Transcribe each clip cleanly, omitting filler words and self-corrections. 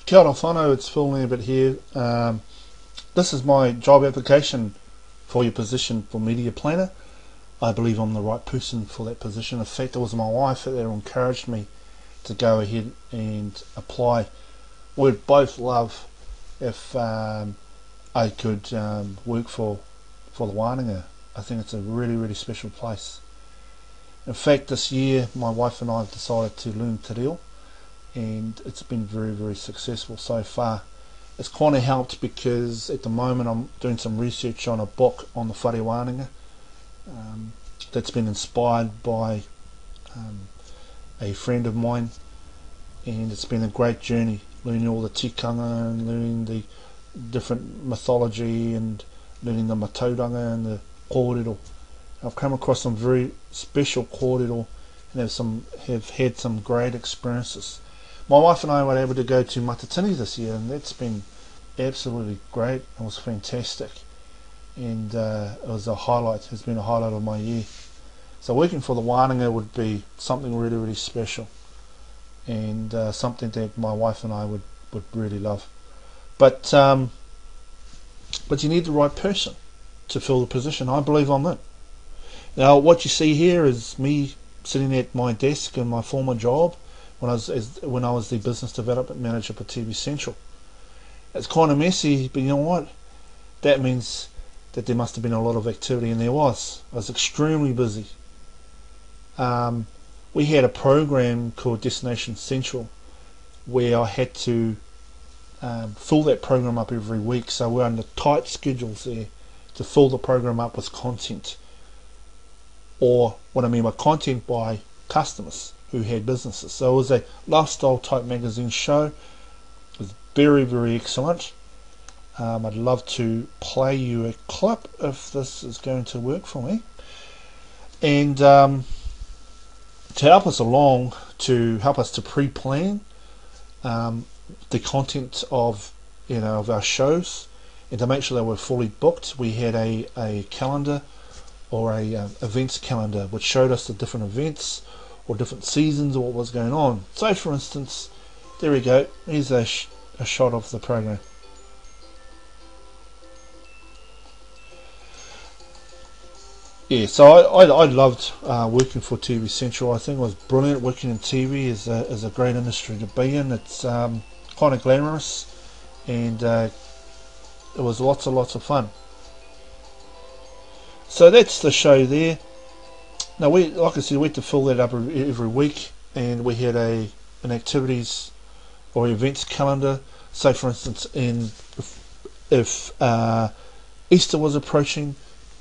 Kia ora whanau, it's Phil Lambert here. This is my job application for your position for media planner. I believe I'm the right person for that position. In fact, it was my wife that encouraged me to go ahead and apply. We'd both love if I could work for the Wananga. I think it's a really, really special place. In fact, this year my wife and I have decided to learn te reo, and it's been very, very successful so far. It's kind of helped because at the moment I'm doing some research on a book on the whare Wananga that's been inspired by a friend of mine, and it's been a great journey learning all the tikanga and learning the different mythology and learning the matauranga and the kōrero. I've come across some very special kōrero and have had some great experiences. My wife and I were able to go to Matatini this year, and that's been absolutely great. It was fantastic, and it was has been a highlight of my year. So working for the Wananga would be something really, really special, and something that my wife and I would really love. But you need the right person to fill the position. I believe I'm it. Now what you see here is me sitting at my desk in my former job when I was the business development manager for TV Central. It's kind of messy, but you know what? That means that there must have been a lot of activity, and there was. I was extremely busy. We had a program called Destination Central where I had to fill that program up every week, so we're under tight schedules there to fill the program up with content, or what I mean by content, by customers who had businesses. So it was a lifestyle type magazine show. It was very, very excellent. I'd love to play you a clip if this is going to work for me. And to help us along, to help us to pre-plan the content of our shows, and to make sure that we're fully booked, we had a calendar, or a events calendar, which showed us the different events or different seasons or what was going on. So for instance, there we go, here's a shot of the program. Yeah, so I loved working for TV Central. I think it was brilliant. Working in TV is a great industry to be in. It's kind of glamorous, and it was lots of fun. So that's the show there. Now, like I said, we had to fill that up every week, and we had an activities or events calendar. So, for instance, if Easter was approaching,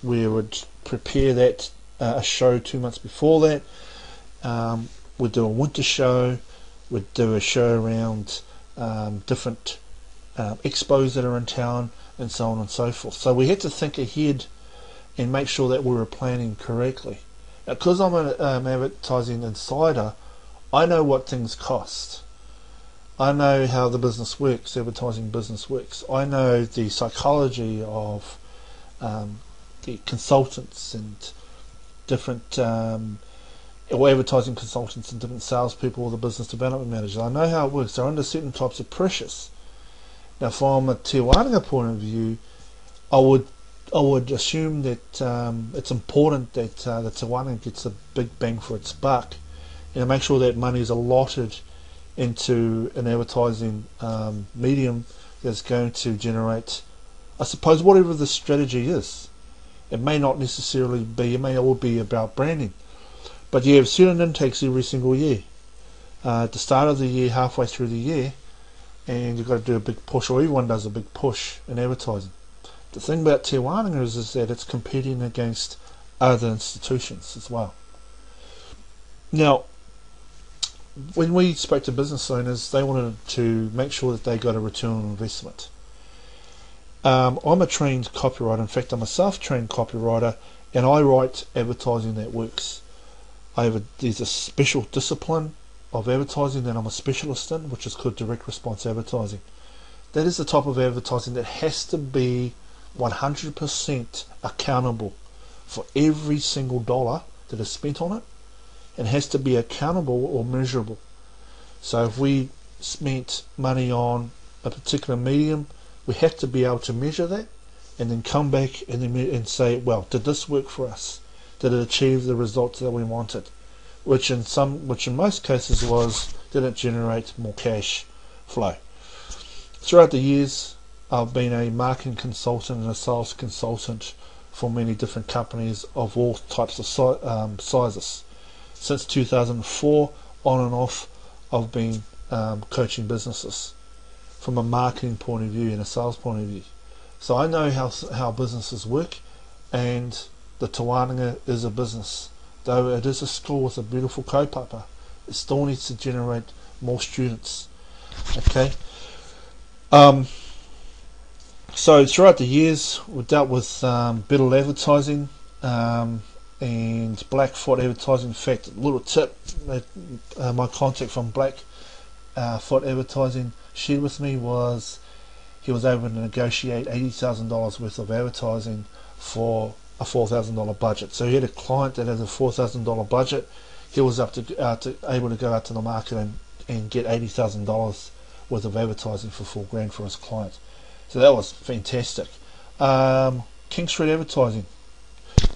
we would prepare that a show 2 months before that. We'd do a winter show. We'd do a show around different expos that are in town, and so on and so forth. So we had to think ahead and make sure that we were planning correctly. Now, because I'm an advertising insider, I know what things cost. I know how the business works, advertising business works. I know the psychology of the consultants and different or advertising consultants and different salespeople or the business development managers. I know how it works. They're under certain types of pressures. Now, from a Te Wananga point of view, I would assume that it's important that the Te Wananga gets a big bang for its buck, and to make sure that money is allotted into an advertising medium that's going to generate, I suppose, whatever the strategy is. It may not necessarily be, it may all be about branding, but you have certain intakes every single year. At the start of the year, halfway through the year, and you've got to do a big push, or everyone does a big push in advertising. The thing about Te Wananga is that it's competing against other institutions as well. Now, when we spoke to business owners, they wanted to make sure that they got a return on investment. I'm a trained copywriter. In fact, I'm a self-trained copywriter, and I write advertising that works. There's a special discipline of advertising that I'm a specialist in, which is called direct response advertising. That is the type of advertising that has to be 100% accountable for every single dollar that is spent on it, and has to be accountable or measurable. So if we spent money on a particular medium, we have to be able to measure that and then come back and say, well, did this work for us? Did it achieve the results that we wanted? Which in most cases was, did it generate more cash flow? Throughout the years, I've been a marketing consultant and a sales consultant for many different companies of all types of sizes. Since 2004, on and off, I've been coaching businesses from a marketing point of view and a sales point of view. So I know how businesses work, and the Wananga is a business. Though it is a school with a beautiful kaupapa, it still needs to generate more students. Okay. So throughout the years, we've dealt with Biddle advertising and Blackfoot advertising. In fact, a little tip that my contact from Blackfoot advertising shared with me was he was able to negotiate $80,000 worth of advertising for a $4,000 budget. So he had a client that had a $4,000 budget. He was able to go out to the market and get $80,000 worth of advertising for $4,000 for his client. So that was fantastic. King Street Advertising.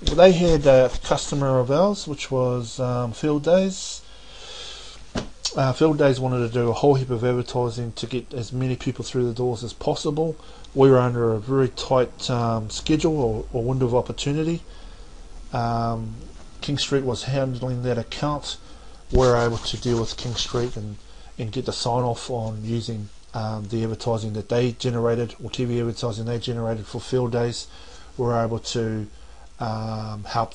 They had a customer of ours, which was Field Days. Field Days wanted to do a whole heap of advertising to get as many people through the doors as possible. We were under a very tight schedule or window of opportunity. King Street was handling that account. We were able to deal with King Street and get the sign off on using the advertising that they generated, or TV advertising they generated for Field Days. We were able to help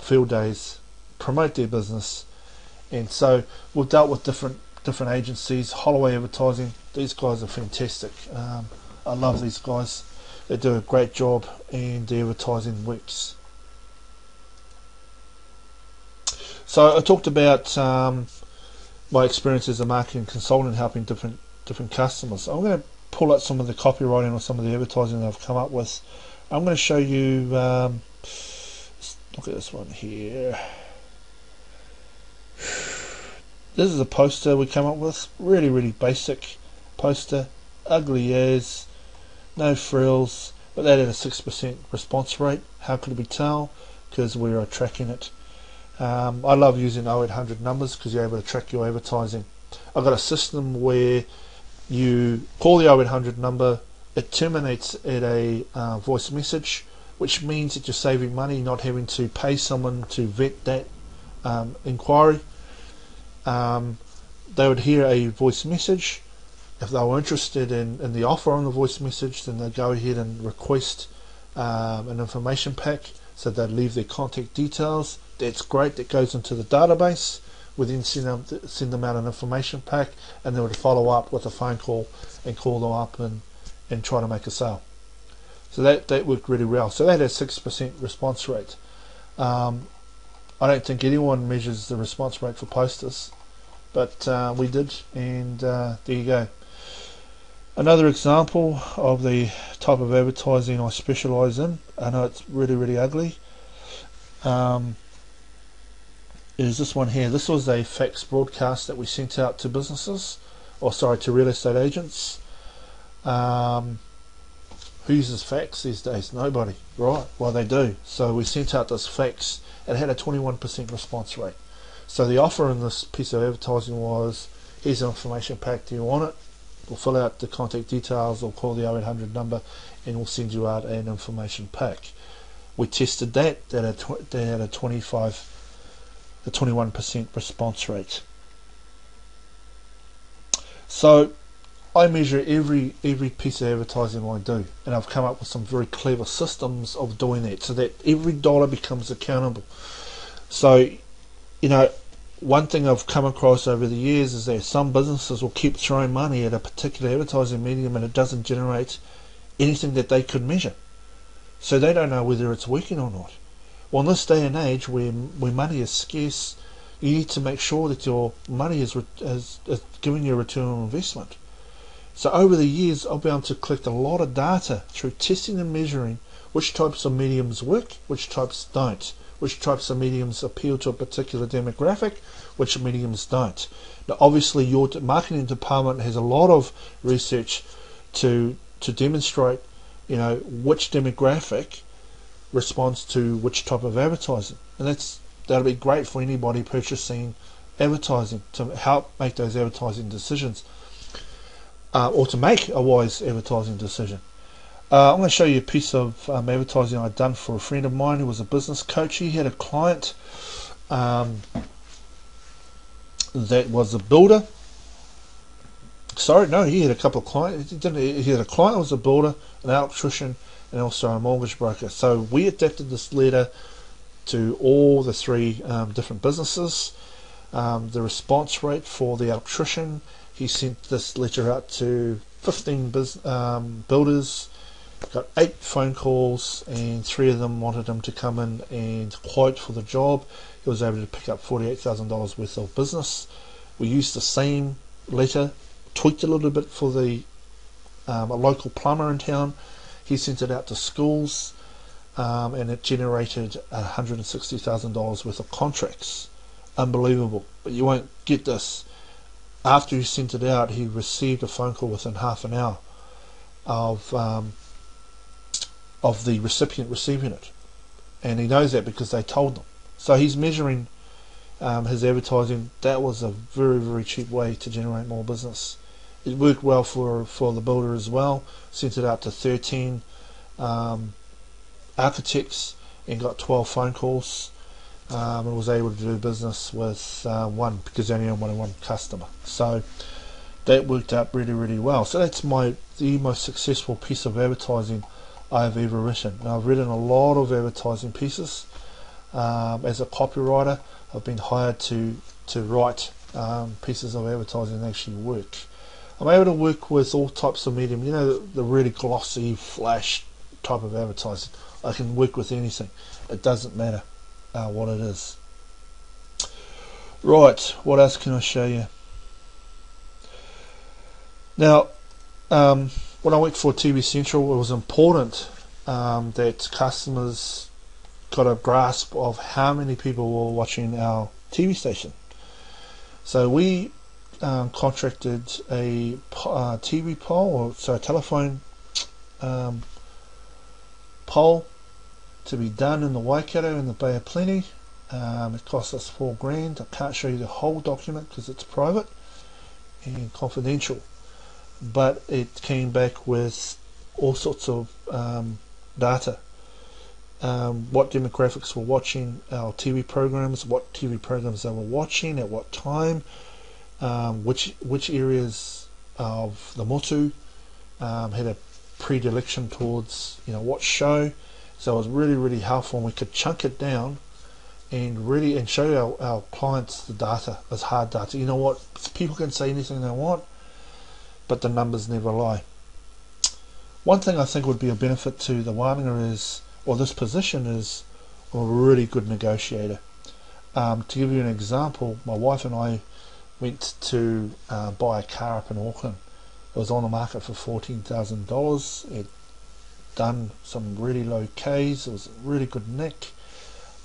Field Days promote their business. And so we've dealt with different agencies. Holloway Advertising, these guys are fantastic. I love these guys. They do a great job, and the advertising works. So I talked about my experience as a marketing consultant helping different customers. I'm going to pull out some of the copywriting or some of the advertising that I've come up with. I'm going to show you, look at this one here. This is a poster we come up with, really basic poster, ugly as, no frills, but that had a 6% response rate. How could we tell? Because we are tracking it. I love using 0800 numbers because you're able to track your advertising. I've got a system where you call the 0800 number, it terminates at a voice message, which means that you're saving money, not having to pay someone to vet that inquiry. They would hear a voice message. If they were interested in the offer on the voice message, then they'd go ahead and request an information pack. So they'd leave their contact details. That's great. That goes into the database. We then send them out an information pack, and they would follow up with a phone call and call them up and try to make a sale. So that worked really well. So that has 6% response rate. I don't think anyone measures the response rate for posters, but we did, and there you go. Another example of the type of advertising I specialise in, I know it's really ugly, is this one here. This was a fax broadcast that we sent out to businesses, to real estate agents. Who uses fax these days? Nobody, right? Well, they do. So we sent out this fax. It had a 21% response rate. So the offer in this piece of advertising was, here's an information pack, do you want it? We'll fill out the contact details or call the 0800 number and we'll send you out an information pack. We tested that had a 21% response rate. So I measure every piece of advertising I do, and I've come up with some very clever systems of doing that so that every dollar becomes accountable. So, one thing I've come across over the years is that some businesses will keep throwing money at a particular advertising medium and it doesn't generate anything that they could measure. So they don't know whether it's working or not. Well, in this day and age where money is scarce, you need to make sure that your money is giving you a return on investment. So over the years, I'll be able to collect a lot of data through testing and measuring which types of mediums work, which types don't, which types of mediums appeal to a particular demographic, which mediums don't. Now, obviously, your marketing department has a lot of research to demonstrate, which demographic responds to which type of advertising, and that'll be great for anybody purchasing advertising to help make those advertising decisions, or to make a wise advertising decision. I'm going to show you a piece of advertising I'd done for a friend of mine who was a business coach. He had a client that was a builder. Sorry, no, he had a couple of clients. He had a client that was a builder, an electrician, and also a mortgage broker. So we adapted this letter to all the three different businesses. The response rate for the electrician, he sent this letter out to 15 builders, got 8 phone calls, and 3 of them wanted him to come in and quote for the job. He was able to pick up $48,000 worth of business. We used the same letter, tweaked a little bit for a local plumber in town. He sent it out to schools, and it generated $160,000 worth of contracts. Unbelievable. But you won't get this. After he sent it out, he received a phone call within half an hour of the recipient receiving it, and he knows that because they told him. So he's measuring his advertising. That was a very, very cheap way to generate more business. It worked well for the builder as well. Sent it out to 13 architects and got 12 phone calls, and was able to do business with one, because they only wanted one customer. So that worked out really, really well. So that's the most successful piece of advertising I've ever written. Now, I've written a lot of advertising pieces. As a copywriter, I've been hired to write pieces of advertising that actually work. I'm able to work with all types of medium. The really glossy, flash type of advertising. I can work with anything. It doesn't matter what it is. Right, what else can I show you? Now, when I worked for TV Central, it was important that customers got a grasp of how many people were watching our TV station. So we contracted a TV pole, a telephone pole, to be done in the Waikato in the Bay of Plenty. It cost us $4,000. I can't show you the whole document because it's private and confidential, but it came back with all sorts of data. What demographics were watching our TV programs, what TV programs they were watching, at what time, which areas of the motu had a predilection towards what show. So it was really, really helpful, and we could chunk it down and show our clients the data as hard data. You know what? People can say anything they want, but the numbers never lie. One thing I think would be a benefit to the Wananga this position is a really good negotiator. To give you an example, my wife and I went to buy a car up in Auckland. It was on the market for $14,000. It done some really low Ks. It was a really good nick.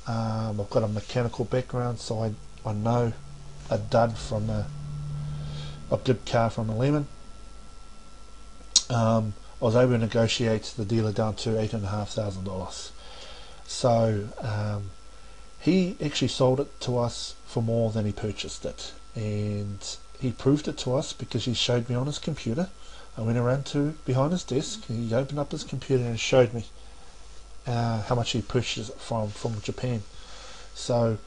I've got a mechanical background, so I know a dud from a good car from a lemon. I was able to negotiate the dealer down to $8,500. So he actually sold it to us for more than he purchased it, and he proved it to us because he showed me on his computer. I went around to behind his desk, and he opened up his computer and showed me how much he purchased it from Japan. So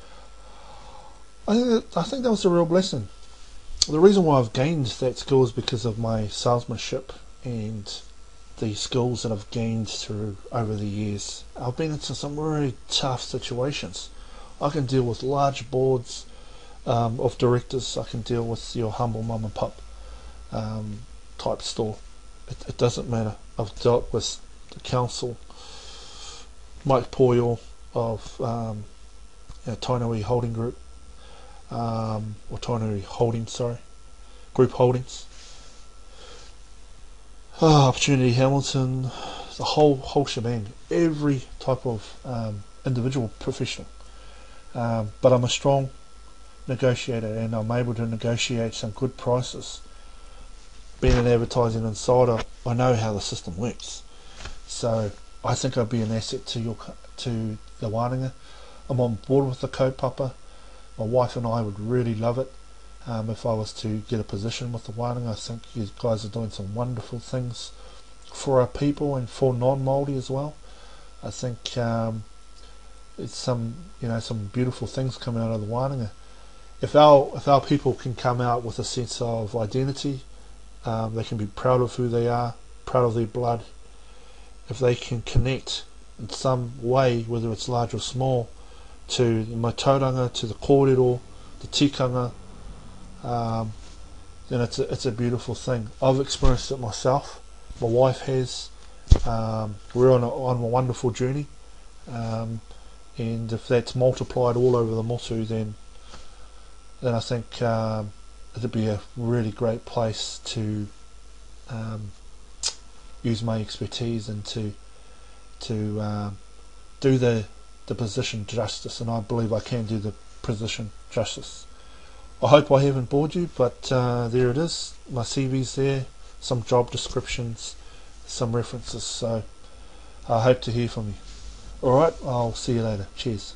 I think that was a real blessing. The reason why I've gained that skill is because of my salesmanship and the skills that I've gained through over the years. I've been into some really tough situations. I can deal with large boards of directors. I can deal with your humble mum and pop type store. It doesn't matter. I've dealt with the council, Mike Poyle of Tainui Holding Group, or Tainui Holdings, Group Holdings, Opportunity Hamilton, the whole shebang. Every type of individual professional but I'm a strong negotiator, and I'm able to negotiate some good prices. Being an advertising insider, I know how the system works, so I think I'd be an asset to the Wananga. I'm on board with the kaupapa. My wife and I would really love it if I was to get a position with the Wananga. I think you guys are doing some wonderful things for our people and for non-Māori as well. I think it's some beautiful things coming out of the Wananga. If our people can come out with a sense of identity, they can be proud of who they are, proud of their blood. If they can connect in some way, whether it's large or small, to the tauranga, to the kōrero, the tikanga, then it's a beautiful thing. I've experienced it myself. My wife has. We're on a wonderful journey, and if that's multiplied all over the motu, then I think it'd be a really great place to use my expertise and to do the position justice, and I believe I can do the position justice. I hope I haven't bored you, but there it is. My CV's there, some job descriptions, some references, so I hope to hear from you. Alright, I'll see you later. Cheers.